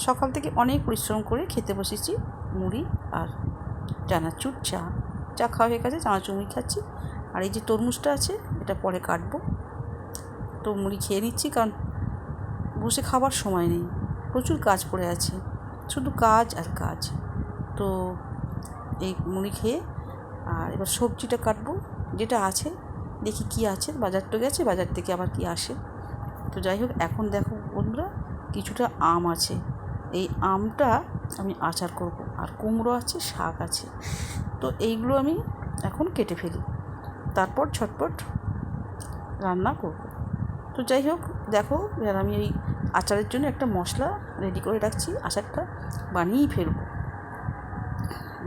সকাল থেকে অনেক পরিশ্রম করে খেতে বসেছি মুড়ি আর চানাচুর চা খাওয়া হয়ে গেছে, চানাচুর মুড়ি খাচ্ছি। আর এই যে তরমুজটা আছে এটা পরে কাটবো, তো মুড়ি খেয়ে নিচ্ছি, কারণ বসে খাবার সময় নেই, প্রচুর কাজ পড়ে আছে, শুধু কাজ আর কাজ। তো এই মুড়ি খেয়ে আর এবার সবজিটা কাটবো, যেটা আছে দেখি কি আছে, বাজার তো গেছে, বাজার থেকে আবার কি আসে। তো যাই হোক, এখন দেখো বন্ধুরা কিছুটা আম আছে, এই আমটা আমি আচার করব, আর কুমড়ো আছে, শাক আছে, তো এইগুলো আমি এখন কেটে ফেলি, তারপর ঝটপট রান্না করব। তো যাই হোক দেখো, এবার আমি এই আচারের জন্য একটা মশলা রেডি করে রাখছি, আচারটা বানিয়েই ফেলবো,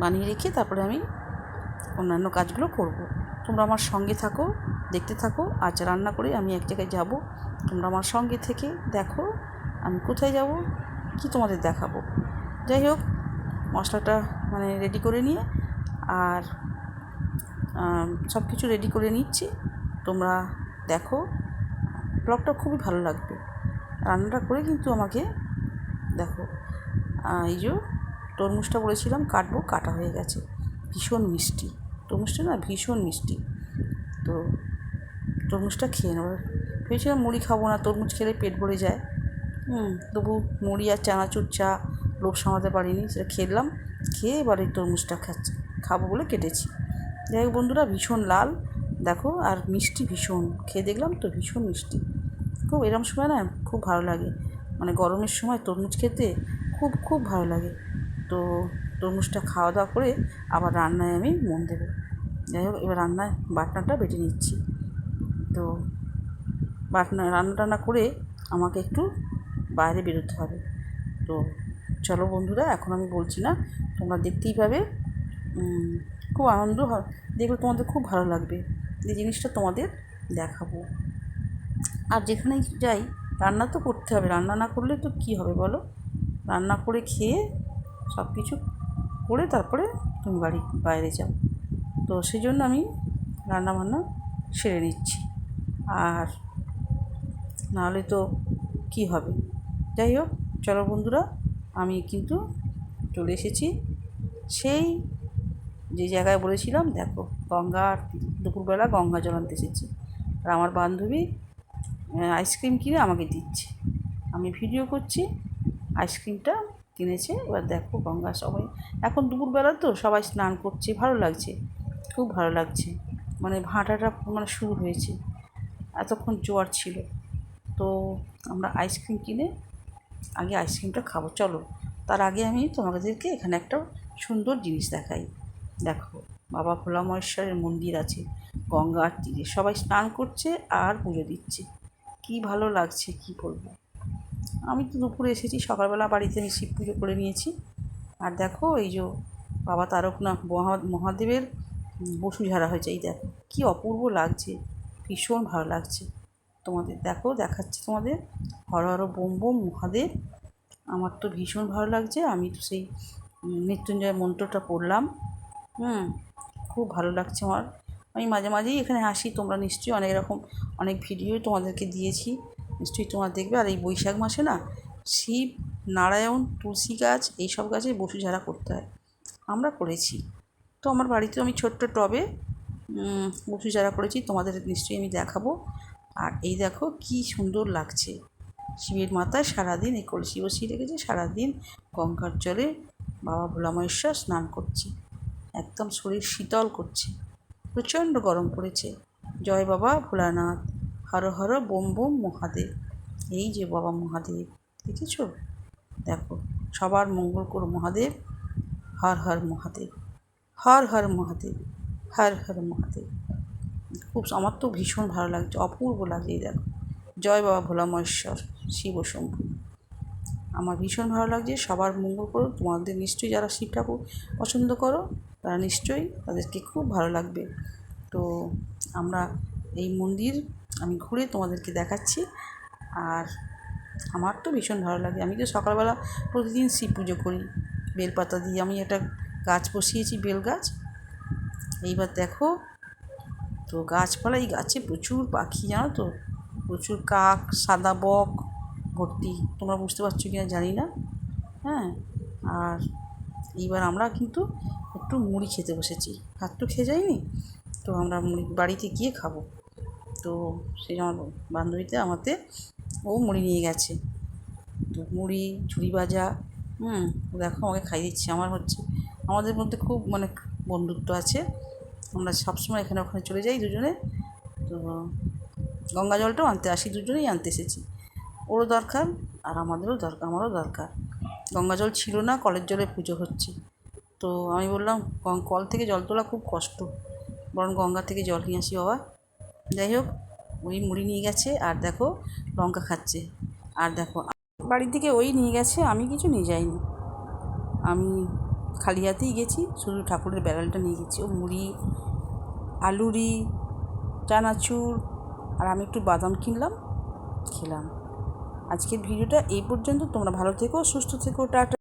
বানিয়ে রেখে তারপরে আমি অন্যান্য কাজগুলো করব। তোমরা আমার সঙ্গে থাকো, দেখতে থাকো। আজ রান্না করে আমি এক জায়গায় যাব, তোমরা আমার সঙ্গে থেকে দেখো আমি কোথায় যাব, কি তোমাদের দেখাবো। যাই হোক, মশলাটা মানে রেডি করে নিয়ে আর সব কিছু রেডি করে নিচ্ছি, তোমরা দেখো, ব্লগটা খুবই ভালো লাগবে। রান্নাটা করে কিন্তু আমাকে দেখো। এই যে তরমুজটা বলেছিলাম কাটবো, কাটা হয়ে গেছে, ভীষণ মিষ্টি তরমুজটা, না ভীষণ মিষ্টি। তো তরমুজটা খেয়ে নেবো, ভেবেছিলাম মুড়ি খাবো না, তরমুজ খেলে পেট ভরে যায়, তবু মুড়ি আর চানাচুর চা লোভ সামলাতে পারিনি, সেটা খেলাম, খেয়ে এবার এই তরমুজটা খাবো বলে কেটেছি। যাই হোক বন্ধুরা, ভীষণ লাল দেখো, আর মিষ্টি ভীষণ, খেয়ে দেখলাম তো ভীষণ মিষ্টি, খুব এরম সময় না খুব ভালো লাগে, মানে গরমের সময় তরমুজ খেতে খুব খুব ভালো লাগে। তো তরমুজটা খাওয়া দাওয়া করে আবার রান্নায় আমি মন দেবো। যাই হোক, এবার রান্নায় বাটনাটা বেটে নিচ্ছি। তো রান্না টান্না করে আমাকে একটু বাইরে বেরোতে হবে। তো চলো বন্ধুরা, এখন আমি বলছি না, তোমরা দেখতেই পাবে, খুব আনন্দ হয়, দেখলে তোমাদের খুব ভালো লাগবে, এই জিনিসটা তোমাদের দেখাবো। আর যেখানেই যাই রান্না তো করতে হবে, রান্না না করলে তো কী হবে বলো, রান্না করে খেয়ে সব কিছু করে তারপরে তুমি বাইরে যাও। তো সেই জন্য আমি রান্নাবান্না সেরে নিচ্ছি, আর নাহলে তো কী হবে। যাই হোক চলো বন্ধুরা, আমি কিন্তু চলে এসেছি সেই যে জায়গায় বলেছিলাম, দেখো গঙ্গার দুপুরবেলা গঙ্গা জল আনতে এসেছি, আর আমার বান্ধবী আইসক্রিম কিনে আমাকে দিচ্ছে, আমি ভিডিও করছি, আইসক্রিমটা কিনেছে। এবার দেখো গঙ্গা, সবাই এখন দুপুরবেলা তো সবাই স্নান করছে, ভালো লাগছে, খুব ভালো লাগছে, মানে ভাঁটাটা মানে শুরু হয়েছে, এতক্ষণ জোয়ার ছিল। তো আমরা আইসক্রিম কিনে আগে আইসক্রিমটা খাবো, চলো। তার আগে আমি তোমাদেরকে এখানে একটা সুন্দর জিনিস দেখাই। দেখো, বাবা ভোলা মহেশ্বরের মন্দির আছে গঙ্গার তীরে, সবাই স্নান করছে আর পুজো দিচ্ছে, কি ভালো লাগছে কি বলবো। আমি তো দুপুরে এসেছি, সকালবেলা বাড়িতে আমি শিব পুজো করে নিয়েছি। আর দেখো এই যে বাবা তারকনাথ মহাদেবের বসুঝাড়া হয়েছে, এই দেখো কি অপূর্ব লাগছে, ভীষণ ভালো লাগছে। তোমাদের দেখো দেখাচ্ছি তোমাদের, হর হর বোম বোম মহাদেব, আমার তো ভীষণ ভালো লাগছে। আমি তো সেই মৃত্যুঞ্জয় মন্ত্রটা পড়লাম, খুব ভালো লাগছে আমার। আমি মাঝে মাঝেই এখানে আসি, তোমরা নিশ্চয়ই অনেক ভিডিও তোমাদেরকে দিয়েছি, নিশ্চয়ই তোমরা দেখবে। আর এই বৈশাখ মাসে না শিব, নারায়ণ, তুলসী গাছ, এইসব গাছে বসুঝাড়া করতে হয়, আমরা করেছি। তো আমার বাড়িতে আমি ছোট্ট টবে বসুঝাড়া করেছি, তোমাদের নিশ্চয়ই আমি দেখাবো। আর এই দেখো কি সুন্দর লাগছে, শিবের মাথায় সারাদিন এই কলসি বসিয়ে রেখেছে, সারাদিন গঙ্গার জলে বাবা ভোলা মহেশ্বর স্নান করছে, একদম শরীর শীতল করছে, প্রচণ্ড গরম পড়েছে। জয় বাবা ভোলানাথ, হর হর বোম বোম মহাদেব। এই যে বাবা মহাদেব, দেখেছ, দেখো সবার মঙ্গল করো মহাদেব, হর হর মহাদেব, হর হর মহাদেব, হর হর মহাদেব। খুব, আমার তো ভীষণ ভালো লাগছে, অপূর্ব লাগছে। এই দেখো, জয় বাবা ভোলা মহেশ্বর শিব শম্ভু, আমার ভীষণ ভালো লাগছে। সবার মঙ্গল করো, তোমাদের নিশ্চয়ই যারা শিব ঠাকুর পছন্দ করো তারা নিশ্চয়ই, তাদেরকে খুব ভালো লাগবে। তো আমরা এই মন্দির আমি ঘুরে তোমাদেরকে দেখাচ্ছি, আর আমার তো ভীষণ ভালো লাগে। আমি তো সকালবেলা প্রতিদিন শিব পুজো করি বেলপাতা দিয়ে, আমি একটা গাছ বসিয়েছি, বেল গাছ। এইবার দেখো, তো গাছপালা, এই গাছে প্রচুর পাখি, জানো তো, প্রচুর কাক, সাদা বক ভর্তি, তোমরা বুঝতে পারছো কিনা জানি না। হ্যাঁ। আর এইবার আমরা কিন্তু একটু মুড়ি খেতে বসেছি, ভাত তো খেয়ে যাইনি, তো আমরা মুড়ি বাড়িতে গিয়ে খাবো। তো সেই আমার বান্ধবীতে আমাদের ও মুড়ি নিয়ে গেছে, তো মুড়ি ঝুড়ি ভাজা, দেখো আমাকে খাইয়ে দিচ্ছে। আমাদের মধ্যে খুব মানে বন্ধুত্ব আছে, আমরা সবসময় এখানে ওখানে চলে যাই দুজনে। তো গঙ্গা জলটাও আনতে আসি, দুজনেই আনতে এসেছি, ওরও দরকার আর আমারও দরকার। গঙ্গা জল ছিল না, কলের জলে পুজো হচ্ছে। তো আমি বললাম কল থেকে জল তোলা খুব কষ্ট, বরং গঙ্গা থেকে জল নিয়ে আসি বাবা। যাই হোক, ওই মুড়ি নিয়ে গেছে আর দেখো লঙ্কা খাচ্ছে। আর দেখো বাড়ির দিকে ওই নিয়ে গেছে, আমি কিছু নিয়ে যাইনি, আমি খালি হাতেই গেছি, শুধু ঠাকুরের ব্যারেলটা নিয়ে গেছি। ও মুড়ি, আলুরি, চানাচুর আর আমি একটু বাদাম কিনলাম, খেলাম। আজকের ভিডিওটা এই পর্যন্ত। তোমরা ভালো থেকো, সুস্থ থেকো, টাটা।